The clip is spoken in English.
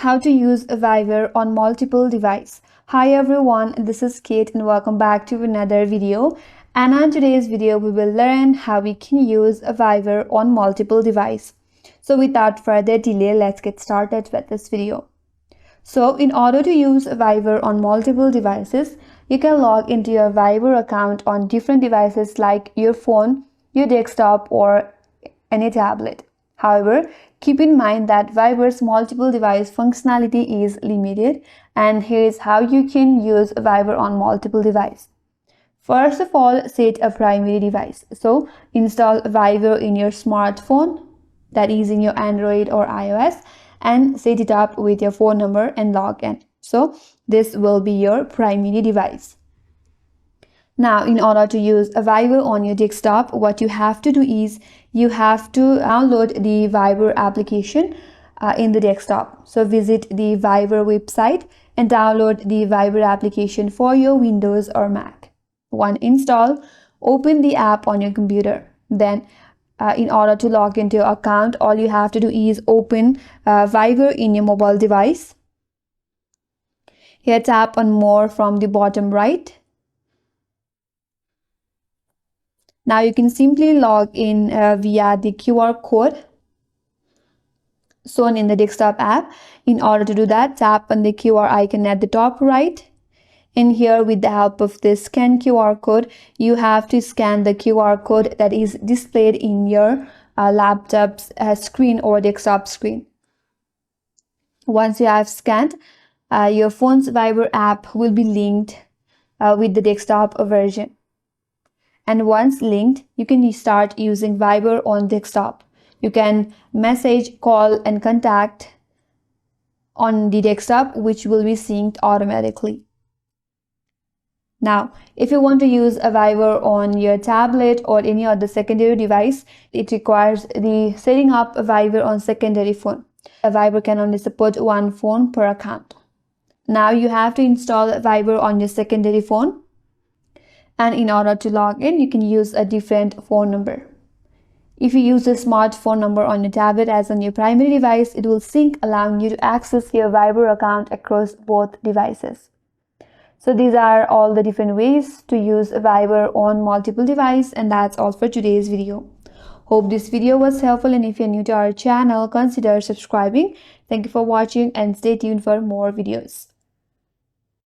how to use Viber on multiple devices. Hi everyone, this is Kate and welcome back to another video. And on today's video, we will learn how we can use Viber on multiple devices. So without further delay, let's get started with this video. So in order to use Viber on multiple devices, you can log into your Viber account on different devices like your phone, your desktop, or any tablet. However, keep in mind that Viber's multiple device functionality is limited, and here is how you can use Viber on multiple devices. First of all, set a primary device. So install Viber in your smartphone, that is in your Android or iOS, and set it up with your phone number and log in. So this will be your primary device. Now, in order to use Viber on your desktop, what you have to do is you have to download the Viber application in the desktop. So visit the Viber website and download the Viber application for your Windows or Mac. Once installed, open the app on your computer. Then in order to log into your account, all you have to do is open Viber in your mobile device. Here, tap on More from the bottom right. Now you can simply log in via the QR code shown in the desktop app. In order to do that, tap on the QR icon at the top right. And here, with the help of this scan QR code, you have to scan the QR code that is displayed in your laptop's screen or desktop screen. Once you have scanned, your phone's Viber app will be linked with the desktop version. And once linked, you can start using Viber on desktop. You can message, call, and contact on the desktop, which will be synced automatically. Now, if you want to use a Viber on your tablet or any other secondary device, it requires the setting up a Viber on secondary phone. A Viber can only support one phone per account. Now you have to install Viber on your secondary phone. And in order to log in, you can use a different phone number. If you use a smartphone number on your tablet as on your primary device, it will sync, allowing you to access your Viber account across both devices. So these are all the different ways to use Viber on multiple devices, and that's all for today's video. Hope this video was helpful, and if you're new to our channel, consider subscribing. Thank you for watching and stay tuned for more videos.